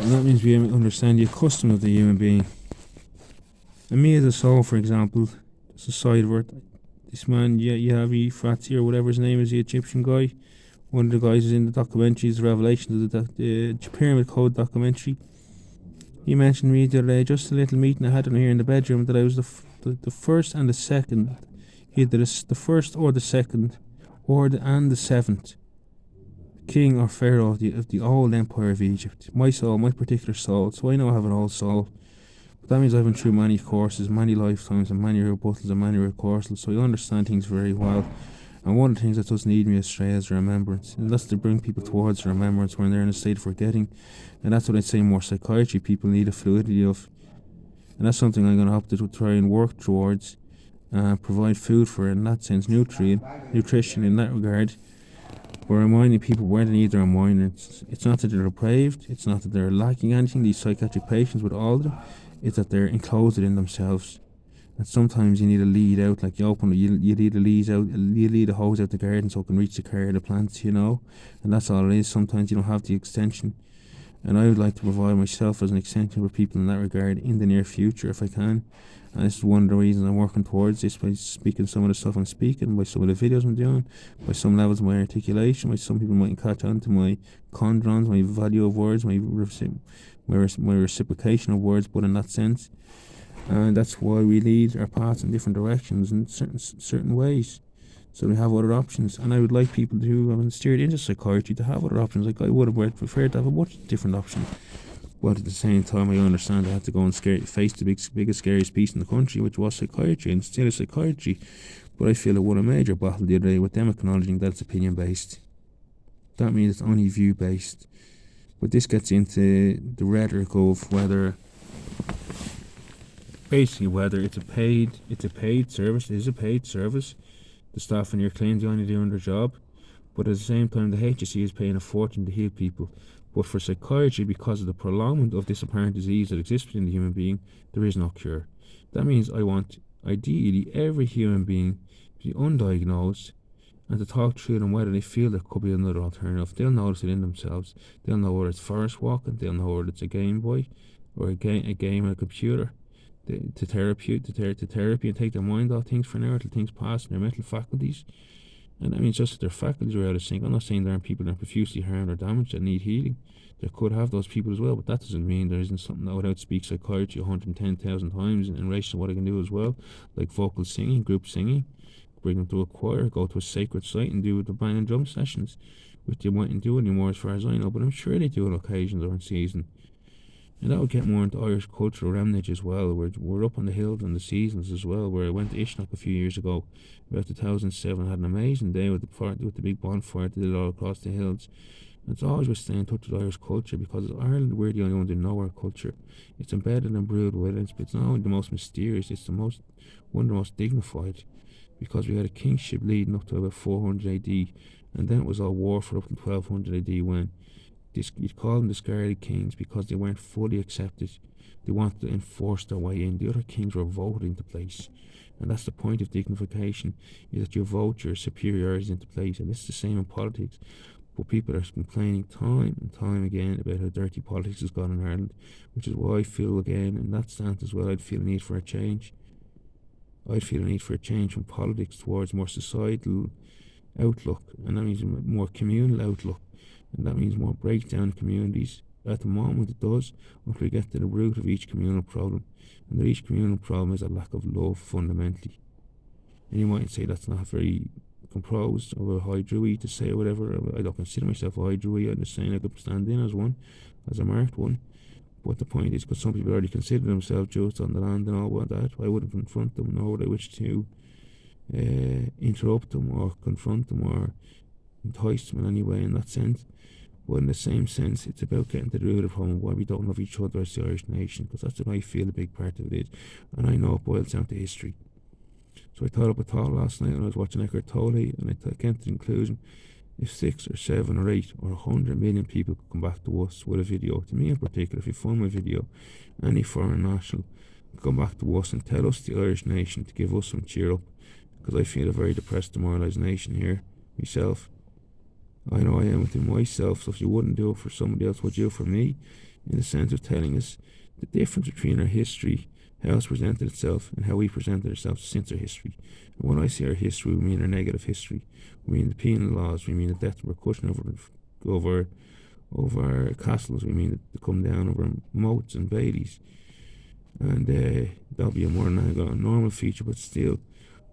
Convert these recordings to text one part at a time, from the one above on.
And that means we understand the custom of the human being. And me as a soul, for example, there's a side of it. This man, Yavi Fratzi, or whatever his name is, the Egyptian guy, one of the guys is in the documentaries, the Revelations of the Pyramid Code documentary. He mentioned me the other day, just a little meeting I had in here in the bedroom, that I was the first and the second, either the first or the second, and the seventh king or pharaoh of the old empire of Egypt. My soul, my particular soul. So I know I have an old soul. But that means I've been through many courses, many lifetimes, and many rebuttals and many recourses. So I understand things very well. And one of the things that doesn't lead me astray is remembrance. And that's to bring people towards remembrance when they're in a state of forgetting. And that's what I'd say more psychiatry people need a fluidity of. And that's something I'm going to have to try and work towards. Provide food for, in that sense, nutrition in that regard. We're reminding people where they need their reminders. It's not that they're depraved, it's not that they're lacking anything, these psychiatric patients with all of them. It's that they're enclosed in themselves. And sometimes you need a lead out, like you need a lead out, you lead a hose out the garden so it can reach the care of the plants, And that's all it is. Sometimes you don't have the extension. And I would like to provide myself as an extension for people in that regard in the near future if I can. And this is one of the reasons I'm working towards this, by speaking some of the stuff I'm speaking, by some of the videos I'm doing, by some levels of my articulation, by some people might catch on to my chondrons, my value of words, my reciprocation of words, but in that sense. And that's why we lead our paths in different directions in certain ways. So we have other options, and I would like people who have been steered into psychiatry to have other options. Like I would have preferred to have a much different option. But at the same time, I understand I had to go and face the biggest, scariest piece in the country, which was psychiatry, and still is psychiatry. But I feel it won a major battle the other day with them acknowledging that it's opinion-based. That means it's only view-based. But this gets into the rhetoric of whether it's a paid service. It is a paid service. The staff in your claims they're only doing their job. But at the same time, the HSE is paying a fortune to heal people. But for psychiatry, because of the prolongment of this apparent disease that exists within the human being, there is no cure. That means I want, ideally, every human being to be undiagnosed and to talk through them whether they feel there could be another alternative. They'll notice it in themselves. They'll know whether it's forest walking, they'll know whether it's a Game Boy or a game on a computer. To therapy and take their mind off things for an hour till things pass in their mental faculties. And that means just that their faculties are out of sync. I'm not saying there aren't people that are profusely harmed or damaged that need healing. There could have those people as well, but that doesn't mean there isn't something that would outspeak psychiatry 110,000 times in relation to what I can do as well, like vocal singing, group singing, bring them to a choir, go to a sacred site and do the band and drum sessions, which they mightn't do anymore as far as I know, but I'm sure they do on occasions or in season. And that would get more into Irish cultural remnage as well. We're up on the hills and the seasons as well, where I went to Ishnock a few years ago, about 2007. I had an amazing day with the big bonfire that did all across the hills. And it's always with staying in touch with Irish culture, because in Ireland we're the only ones who know our culture. It's embedded and brewed with it, but it's not only the most mysterious, it's one of the most dignified, because we had a kingship leading up to about 400 AD, and then it was all warfare up to 1200 AD when you'd call them discarded kings because they weren't fully accepted. They wanted to enforce their way in. The other kings were voted into place. And that's the point of dignification, is that you vote your superiority into place. And it's the same in politics. But people are complaining time and time again about how dirty politics has gone in Ireland, which is why I feel, again, in that stance as well, I'd feel a need for a change. I'd feel a need for a change from politics towards more societal outlook, and that means a more communal outlook. And that means more breakdown in communities. At the moment it does, until we get to the root of each communal problem. And each communal problem is a lack of love, fundamentally. And you might say that's not very composed of a high druid to say whatever. I don't consider myself a high druid. I'm just saying I could stand in as a marked one. But the point is, because some people already consider themselves just on the land and all that, I wouldn't confront them, nor would I wish to interrupt them or confront them or entice them in any way in that sense. But in the same sense, it's about getting to the root of home, why we don't love each other as the Irish nation, because that's what I feel a big part of it is. And I know it boils down to history. So I thought up a thought last night when I was watching Eckhart Tolle, and I came to the conclusion, if 6 or 7 or 8 or 100 million people could come back to us with a video, to me in particular, if you find my video, any foreign national, come back to us and tell us, the Irish nation, to give us some cheer up, because I feel a very depressed, demoralised nation here, myself. I know I am within myself, so if you wouldn't do it for somebody else, would you for me? in the sense of telling us the difference between our history, how it's presented itself, and how we presented ourselves since our history. And when I say our history, we mean our negative history. We mean the penal laws. We mean the death repercussion over castles. We mean to come down over moats and bailies. And that'll be a more normal feature, but still,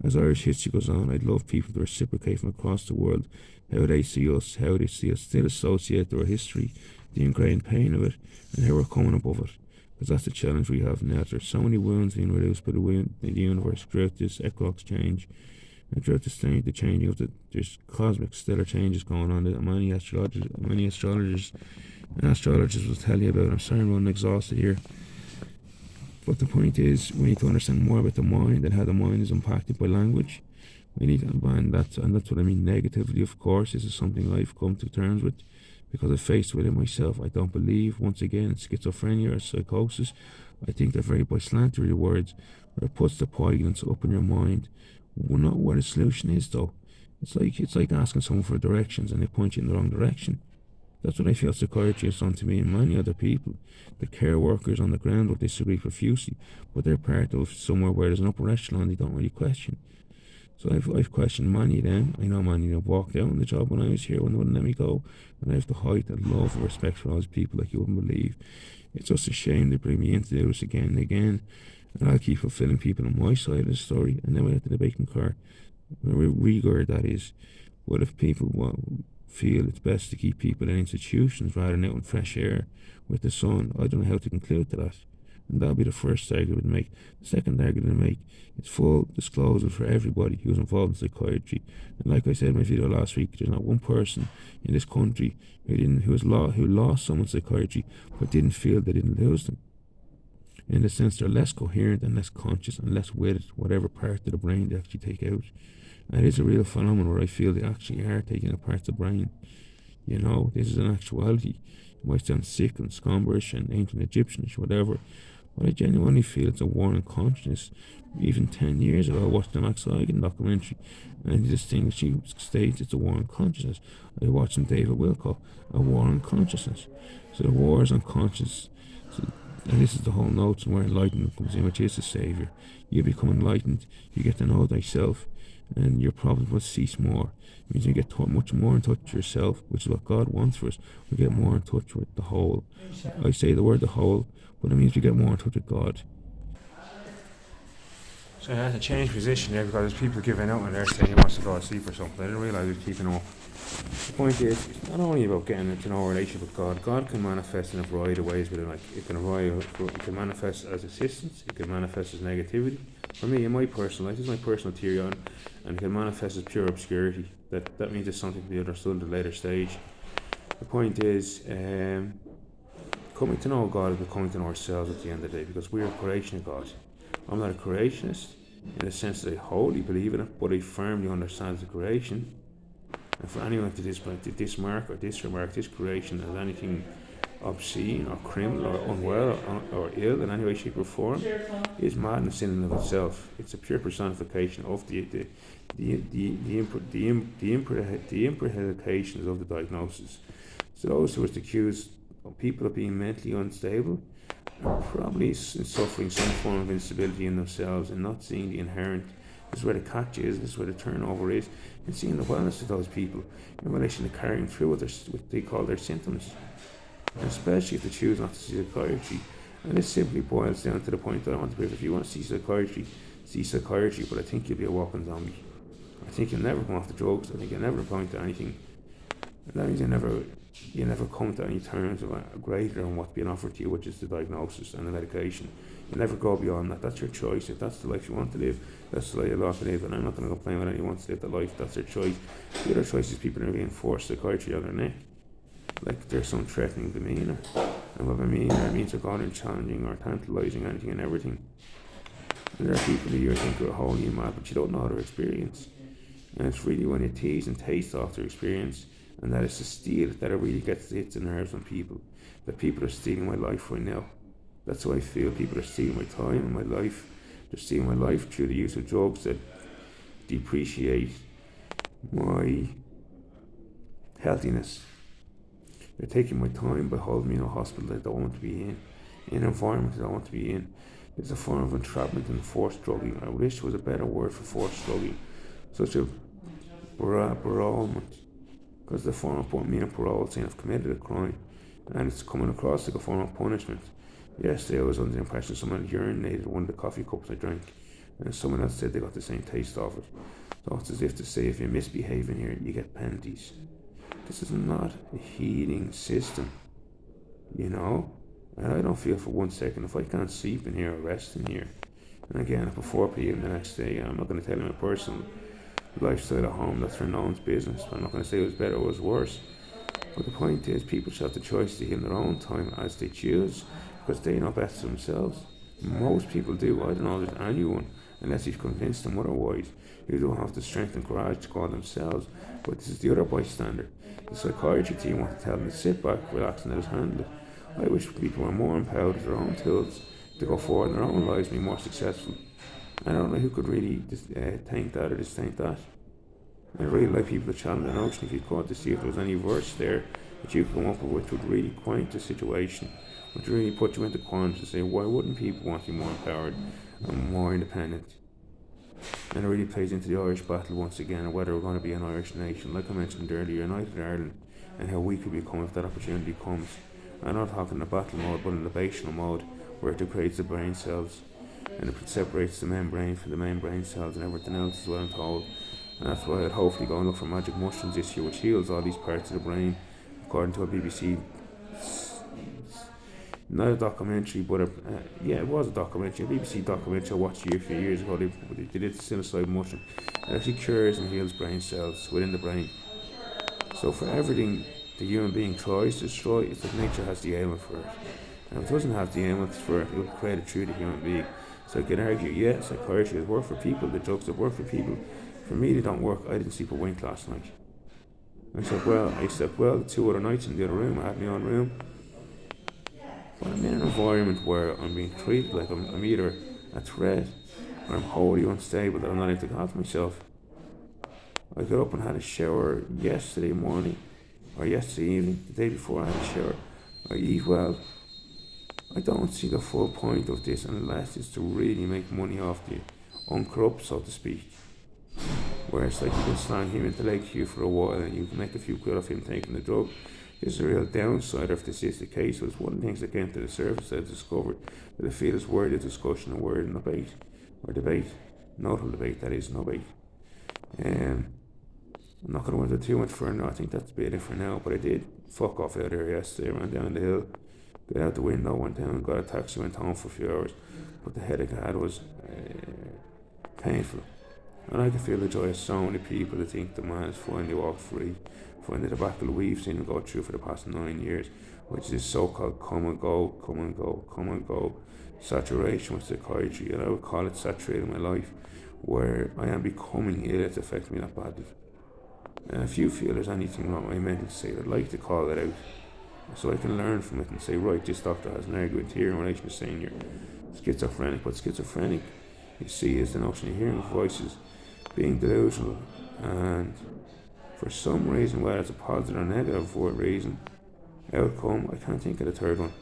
as Irish history goes on, I'd love people to reciprocate from across the world how they see us, how they see us still associate our history, the ingrained pain of it, and how we're coming above it. Because that's the challenge we have now. There's so many wounds being reduced by the universe throughout this equinox change, and throughout the changing of there's cosmic stellar changes going on that many astrologers and astrologers will tell you about. I'm sorry I'm running exhausted here. But the point is, we need to understand more about the mind and how the mind is impacted by language. We need to, and that's what I mean negatively, of course. This is something I've come to terms with because I faced with it myself. I don't believe, once again, in schizophrenia or psychosis. I think they're very bislantry words, where it puts the poignance up in your mind. Well, not what a solution is, though. It's like asking someone for directions and they point you in the wrong direction. That's what I feel psychiatry has done to me and many other people. The care workers on the ground will disagree profusely, but they're part of somewhere where there's an upper echelon they don't really question. So I've questioned many of them. I know many of them walked out on the job when I was here when they wouldn't let me go. And I have the height and love and respect for those people like you wouldn't believe. It's just a shame they bring me in to do this again and again. And I'll keep fulfilling people on my side of the story. And then we have to debate in car. Rigor, that is. What if people feel it's best to keep people in institutions rather than out in fresh air with the sun? I don't know how to conclude to that. And that'll be the first argument to make. The second argument to make is full disclosure for everybody who's involved in psychiatry. And like I said in my video last week, there's not one person in this country who lost someone in psychiatry but didn't feel they didn't lose them. In the sense they're less coherent and less conscious and less with whatever part of the brain they actually take out. And it is a real phenomenon where I feel they actually are taking apart the brain. You know, this is an actuality. It might sound sick and Scombrish and ancient Egyptianish, whatever. But I genuinely feel it's a war on consciousness. Even 10 years ago, I watched the Max Igan documentary, and this thing that she states it's a war on consciousness. I watched some David Wilcock, a war on consciousness. So the war is on consciousness. And this is the whole notes and where enlightenment comes in, which is the Saviour. You become enlightened, you get to know thyself, and your problems will cease more. It means you get much more in touch with yourself, which is what God wants for us. We get more in touch with the whole. I say the word the whole, but it means we get more in touch with God. So I had to change position there because there's people giving out and they're saying he wants to go to sleep or something. I didn't realise he was keeping up. The point is, it's not only about getting into know a relationship with God. God can manifest in a variety of ways with it. Like it can manifest as assistance, it can manifest as negativity. For me, in my personal life, this is my personal theory on, and it can manifest as pure obscurity. That means it's something to be understood at a later stage. The point is, coming to know God is coming to know ourselves at the end of the day, because we are a creation of God. I'm not a creationist in the sense that I wholly believe in it, but I firmly understand the creation. And for anyone to dismark or disremark this creation as anything obscene or criminal or unwell or ill in any way, shape or form is madness in and of itself. It's a pure personification of the implications of the diagnosis. So those who are accused of people of being mentally unstable are probably suffering some form of instability in themselves and not seeing the inherent. This is where the catch is, this is where the turnover is, and seeing the wellness of those people in relation to carrying through what they call their symptoms. And especially if they choose not to see psychiatry. And this simply boils down to the point that I want to prove: if you want to see psychiatry, but I think you'll be a walking zombie. I think you'll never come off the drugs, I think you'll never point to anything. And that means you never come to any terms of greater than what's being offered to you, which is the diagnosis and the medication. You never go beyond that. That's your choice. If that's the life you want to live, that's the life you want to live. And I'm not going to complain when anyone wants to live that life. That's their choice. The other choice is people are being forced psychiatry on their neck, like there's some threatening demeanour. And what I mean, it means they're going and challenging or tantalising anything and everything. And there are people who you think are wholly mad, but you don't know their experience. And it's really when you tease and taste off their experience, and that is the steal that it really gets the hits and nerves on people. That people are stealing my life right now. That's how I feel. People are stealing my time and my life. They're stealing my life through the use of drugs that depreciate my healthiness. They're taking my time by holding me in a hospital that I don't want to be in an environment that I don't want to be in. It's a form of entrapment and forced drugging. I wish there was a better word for forced drugging. Such a berailment. Because the form of putting me on parole saying I've committed a crime. And it's coming across like a form of punishment. Yesterday I was under the impression someone urinated one of the coffee cups I drank. And someone else said they got the same taste of it. So it's as if to say if you misbehave in here, you get penalties. This is not a heating system, you know? And I don't feel for 1 second if I can't sleep in here or rest in here. And again, if at 4 p.m. the next day, I'm not going to tell you my personal lifestyle at home, that's Renon's business. I'm not going to say it was better or it was worse. But the point is, people should have the choice to heal in their own time as they choose, because they know best themselves. Most people do. I don't know there's anyone, unless you've convinced them otherwise, who don't have the strength and courage to go on themselves. But this is the other bystander. The psychiatry team want to tell them to sit back, relax, and let us handle it. I wish people were more empowered with their own tools to go forward in their own lives and be more successful. I don't know who could really think that or just think that. I'd really like people to challenge the notion, if you could, to see if there was any verse there that you could come up with which would really quaint the situation, which would really put you into quandary to say, why wouldn't people want to be more empowered and more independent? And it really plays into the Irish battle once again, and whether we're going to be an Irish nation, like I mentioned earlier, United Ireland, and how we could become if that opportunity comes. I'm not talking in a battle mode, but in the debational mode, where it degrades the brain cells, and it separates the membrane from the main brain cells and everything else, is what I'm told. And that's why I'd hopefully go and look for magic mushrooms this year, which heals all these parts of the brain, according to a BBC, not a documentary, but it was a documentary, a BBC documentary I watched a few years ago. They did the psilocybin mushroom. It actually cures and heals brain cells within the brain. So for everything the human being tries to destroy, it's that nature has the ailment for it. And if it doesn't have the ailment for it, it will create it through the human being. So I can argue, yeah, psychiatry has worked for people, the drugs have worked for people. For me, they don't work. I didn't sleep a wink last night. I slept well 2 other nights in the other room. I had my own room. But I'm in an environment where I'm being treated like I'm either a threat or I'm wholly unstable, that I'm not able to help myself. I got up and had a shower yesterday morning, or yesterday evening, the day before I had a shower. I eat well. I don't see the full point of this unless it's to really make money off the uncorrupt, so to speak. Where it's like you can slang him into Lake Hugh for a while and you can make a few quid off him taking the drug. There's a real downside if this is the case. It's one of the things that came to the surface that I discovered that I feel is worthy of discussion and worthy of debate. Or debate. Notable debate, that is, no debate. I'm not going to go into too much further now. I think that's about it for now. But I did fuck off out there yesterday, ran down the hill, got out the window, went down, got a taxi, went home for a few hours. But the headache I had was painful. And I can feel the joy of so many people that think the man is finally walked free, finally the battle we've seen him go through for the past 9 years, which is this so-called come and go saturation with psychiatry. And I would call it saturating my life, where I am becoming ill. It's affecting me that badly. And if you feel there's anything wrong with my mental state, I'd like to call it out, so I can learn from it and say, right, this doctor has an argument here in relation to saying you're schizophrenic. But schizophrenic, you see, is the notion of hearing voices, being delusional, and for some reason, whether it's a positive or negative reason, outcome, I can't think of the third one.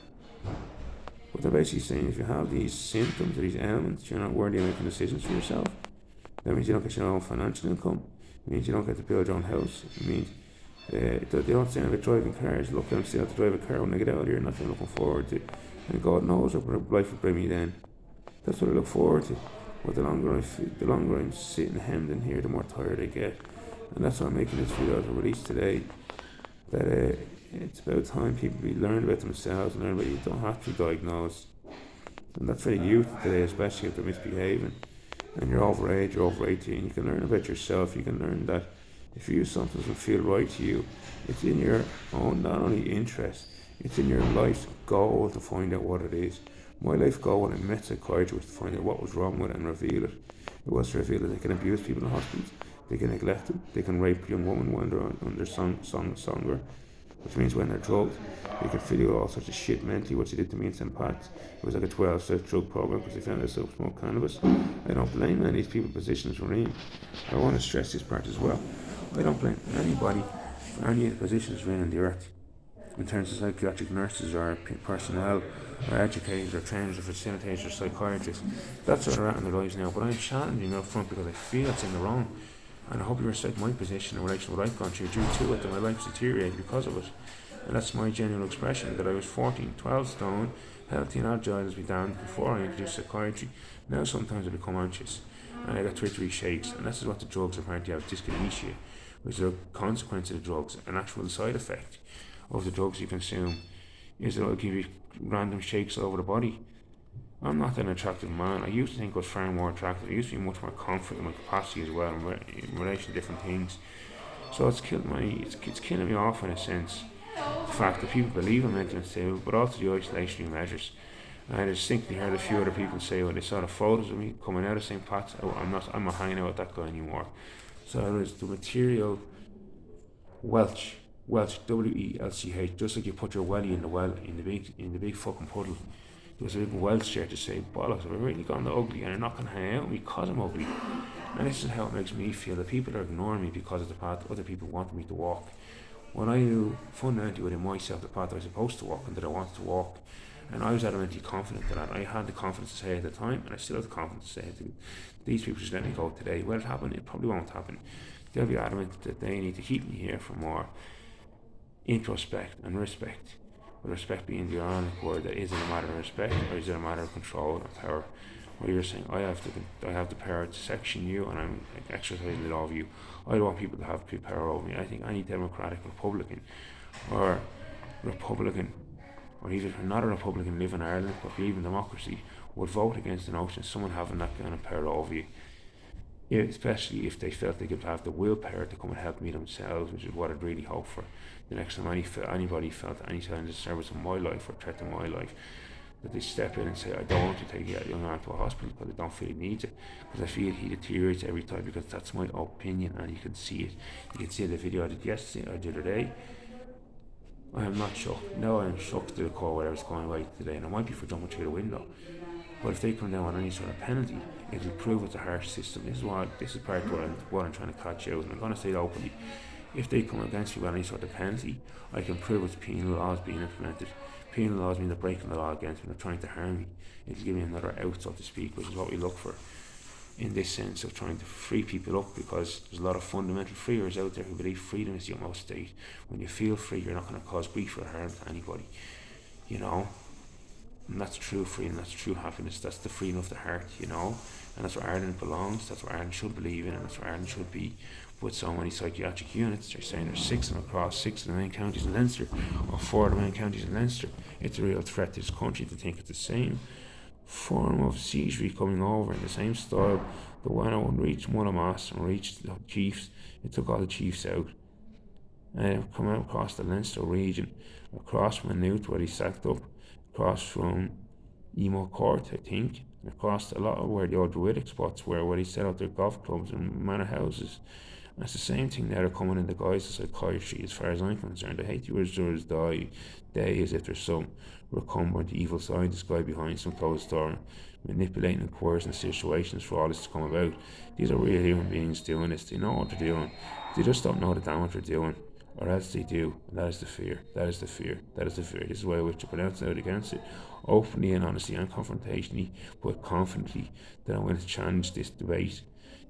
But they're basically saying if you have these symptoms or these ailments, you're not worthy of making decisions for yourself. That means you don't get your own financial income. It means you don't get to build your own house. It means they don't say about driving cars. Look, I'm still have to drive a car when I get out of here, nothing I'm looking forward to. And God knows what life will bring me then. That's what I look forward to. But the longer I'm sitting hemmed in here, the more tired I get. And that's why I'm making this video to release today. That it's about time people learn about themselves and learn about you don't have to be diagnosed. And that's for the youth today, especially if they're misbehaving. And you're over age, you're over 18, you can learn about yourself. You can learn that if you do something doesn't feel right to you, it's in your own, not only interest, it's in your life's goal to find out what it is. My life goal when I met psychiatry was to find out what was wrong with it and reveal it. It was to reveal that they can abuse people in hospitals, they can neglect them, they can rape young women when they're under songer, which means when they're drugged, they can feel all sorts of shit mentally, what they did to me in St. Pat's. It was like a 12-step drug program because they found out I smoke cannabis. I don't blame any of these people positions we're in. I want to stress this part as well. I don't blame anybody for any of the positions we're in on the earth. in terms of psychiatric nurses or personnel or educators or trainers or facilitators or psychiatrists. That's where they're at in their lives now. But I'm challenging up front because I feel it's in the wrong. And I hope you respect my position in relation to what I've gone through due to it, that my life's deteriorated because of it. And that's my genuine expression, that I was 14, 12 stone, healthy and agile as we damned before I introduced psychiatry. Now sometimes I become anxious and I get twittery shakes, and this is what the drugs apparently have, dyskinesia, which is a consequence of the drugs, an actual side effect of the drugs you consume, is that it'll give you random shakes all over the body. I'm not an attractive man. I used to think I was far more attractive. I used to be much more confident in my capacity as well in relation to different things. So it's killing me off in a sense. The fact that people believe in mental instability, but also the isolationary measures. And I distinctly heard a few other people say when they saw the photos of me coming out of St. Pat's, oh, I'm not hanging out with that guy anymore. So it was the material Welch, WELCH, just like you put your welly in the well in the big fucking puddle. There was a big Welch there to say, bollocks, I've really gone the ugly and they're not gonna hang out with me because I'm ugly. And this is how it makes me feel, that people are ignoring me because of the path other people want me to walk. When I knew fundamentally within myself the path I was supposed to walk and that I wanted to walk, and I was adamantly confident that I had the confidence to say at the time, and I still have the confidence to say it. These people should let me go today. Will it happen? It probably won't happen. They'll be adamant that they need to keep me here for more introspect and respect. With respect being the ironic word, that is it a matter of respect or is it a matter of control and power? Where you're saying I have the power to section you and I'm exercising it over you. I don't want people to have power over me. I think any democratic Republican or even not a Republican live in Ireland but believe in democracy would vote against the notion of someone having that kind of power over you. Yeah, especially if they felt they could have the willpower to come and help me themselves, which is what I'd really hope for. The next time anybody felt any kind of service in my life or threat to my life, that they step in and say, I don't want to take that young man to a hospital because I don't feel he needs it, because I feel he deteriorates every time, because that's my opinion and you can see it. You can see the video I did yesterday or the other day. I am not shocked. No, I am shocked to the core whatever's going right today, and it might be for jumping through the window. But if they come down on any sort of penalty, it'll prove it's a harsh system. This is part of what I'm trying to catch out, and I'm going to say it openly. If they come against me with any sort of penalty, I can prove it's penal laws being implemented. Penal laws mean they're breaking the law against me, they're trying to harm me. It'll give me another out, so to speak, which is what we look for in this sense of trying to free people up, because there's a lot of fundamental freers out there who believe freedom is the utmost state. When you feel free, you're not going to cause grief or harm to anybody, you know. And that's true freedom, that's true happiness, that's the freedom of the heart, you know. And that's where Ireland belongs, that's where Ireland should believe in, and that's where Ireland should be. With so many psychiatric units, they're saying there's 6 of them across 6 of the main counties in Leinster, or 4 of the main counties in Leinster. It's a real threat to this country to think it's the same form of siegery coming over in the same style. But when I would reach Mullaghmast and reach the chiefs, it took all the chiefs out. And I've come out across the Leinster region, across Maynooth where he sacked up, across from Emo Court, I think, and across a lot of where the old Druidic spots were, where they set out their golf clubs and manor houses. And it's the same thing now, they're coming in the guise of psychiatry as far as I'm concerned. I hate the words jurors day as if there's some recumbent evil scientist guy behind some closed door manipulating and coercing situations for all this to come about. These are real human beings doing this. They know what they're doing. They just don't know the damn what they're doing. Or else they do, and that is the fear, that is the fear, that is the fear. This is why I wish to pronounce out against it, openly and honestly and confrontationally, but confidently, that I'm going to challenge this debate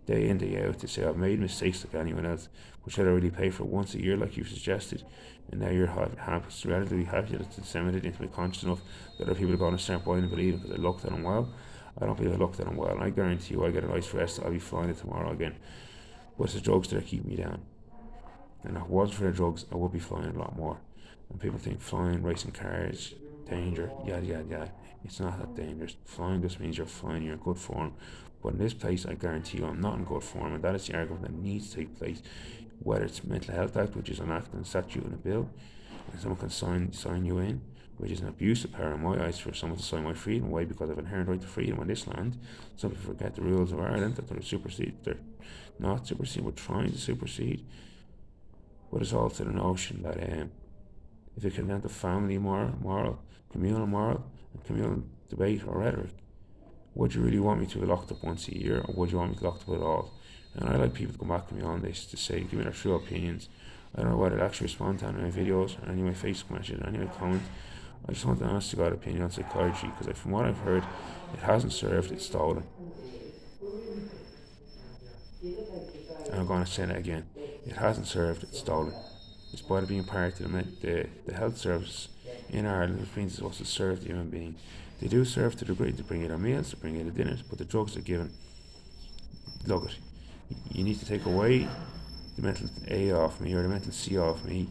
day in, day out, to say I've made mistakes like anyone else, but should I really pay for it once a year like you've suggested? And now you're relatively happy that it's disseminated into my conscience enough that other people are going to start buying and believing because I looked at them well. I don't believe I looked at them well, and I guarantee you I get a nice rest, I'll be flying it tomorrow again. But it's the drugs that are keeping me down. And if it wasn't for the drugs, I would be flying a lot more. And people think flying, racing cars, danger, yada yada yada. It's not that dangerous. Flying just means you're flying, you're in good form. But in this place, I guarantee you I'm not in good form, and that is the argument that needs to take place. Whether it's Mental Health Act, which is enacted and statute in a bill, and someone can sign you in, which is an abuse of power in my eyes for someone to sign my freedom away because of inherent right to freedom on this land. Some people forget the rules of Ireland, that they're not superseding, we're trying to supersede. But it's also the notion that if it comes down to family moral, communal moral, and communal debate or rhetoric, would you really want me to be locked up once a year, or would you want me to be locked up at all? And I like people to come back to me on this to say, give me their true opinions. I don't know whether I'll actually respond to any of my videos or any of my Facebook messages or any of my comments. I just want to ask you God opinion on psychiatry, because from what I've heard, it hasn't served, it's stolen. And I'm going to say that again. It hasn't served, it's stolen. Despite it being part of the health service in Ireland, which means it's supposed to serve the human being. They do serve to the degree to bring you their meals, to bring you the dinners, but the drugs they're given, look it, you need to take away the mental A off me or the mental C off me.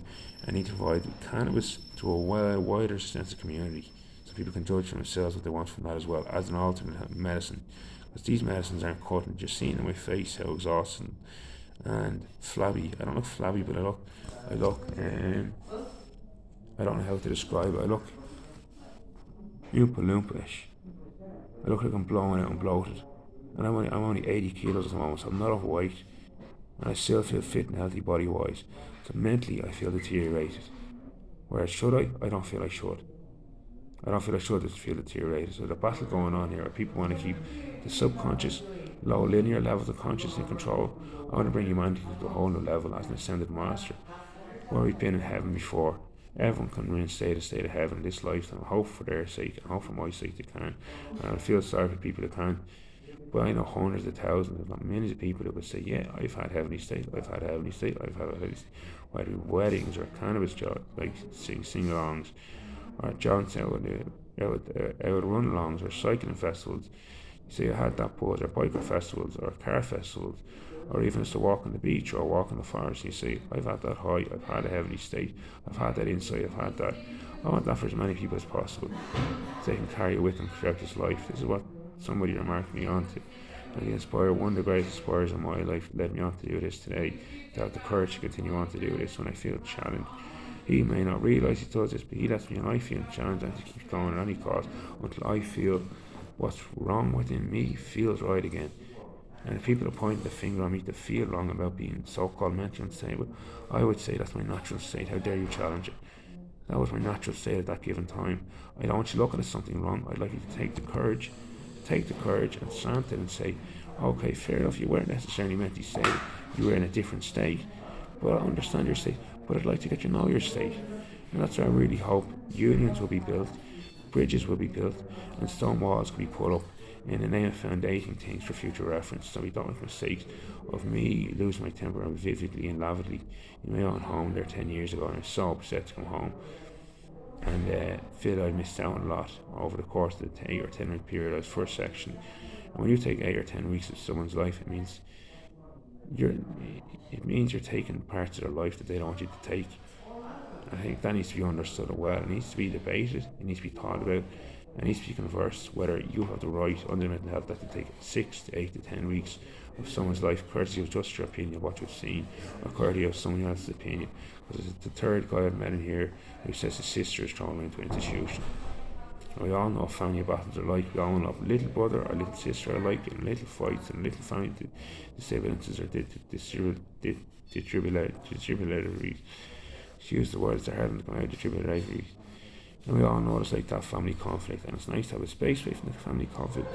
I need to provide cannabis to a wider extent of community, so people can judge for themselves what they want from that, as well as an alternate medicine. Because these medicines aren't cutting. Just seeing in my face how exhausting and flabby. I don't look flabby, but I don't know how to describe it. I look Oompa Loompa-ish. I look like I'm blowing out and bloated. And I'm only 80 kilos at the moment, so I'm not overweight. And I still feel fit and healthy body-wise. So mentally, I feel deteriorated. Whereas should I? I don't feel I should. I don't feel I should feel deteriorated. So the battle going on here, people want to keep the subconscious, low linear levels of consciousness in control. I want to bring humanity to a whole new level as an ascended master, where we've been in heaven before. Everyone can reinstate a state of heaven in this lifetime. I hope for their sake, and hope for my sake they can. And I feel sorry for people that can. But I know hundreds of thousands, if not millions of people that would say, yeah, I've had heavenly state, I've had heavenly state, I've had heavenly state. Whether it be weddings or cannabis jobs, like sing-alongs, or jaunts out run-alongs, or cycling festivals. You say I had that buzz, or biker festivals, or car festivals, or even just to walk on the beach or walk in the forest. You say, I've had that high, I've had a heavenly state, I've had that insight, I've had that. I want that for as many people as possible, so they can carry it with them throughout this life. This is what somebody remarked me onto. And one of the greatest inspirers in my life led me on to do this today, to have the courage to continue on to do this when I feel challenged. He may not realise he does this, but he lets me, and I feel challenged, and to keep going at any cost until I feel what's wrong within me feels right again. And if people are pointing the finger on me to feel wrong about being so-called mentally unstable, I would say that's my natural state. How dare you challenge it? That was my natural state at that given time. I don't want you looking at something wrong. I'd like you to take the courage and stand it and say, okay, fair enough, you weren't necessarily mentally stable, you were in a different state, but I understand your state, but I'd like to get you to know your state. And that's where I really hope unions will be built, bridges will be built, and stone walls can be put up in the name of foundating things for future reference, so we don't make mistakes of me losing my temper vividly and lavidly in my own home there 10 years ago, and I was so upset to come home and feel I missed out a lot over the course of the 8 or 10 week period I was first section. And when you take 8 or 10 weeks of someone's life, it means you're taking parts of their life that they don't want you to take. I think that needs to be understood well. It needs to be debated, it needs to be thought about, it needs to be conversed whether you have the right under mental health that to take 6 to 8 to 10 weeks of someone's life, courtesy of just your opinion of what you've seen, or courtesy of someone else's opinion. Because it's the third guy I've met in here who says his sister is thrown into an institution. We all know family battles are like. We all know little brother or little sister are like, and little fights and little family disturbances or defibrillations. She used the words that are hard to come out, defibrillations. And we all know it's like that family conflict, and it's nice to have a space away from the family conflict.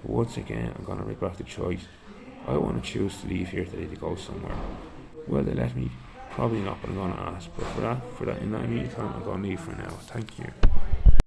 But once again, I'm going to regret the choice. I want to choose to leave here today to go somewhere. Will they let me? Probably not, but I'm going to ask. But for that, in that immediate time, I'm going to leave for now. Thank you.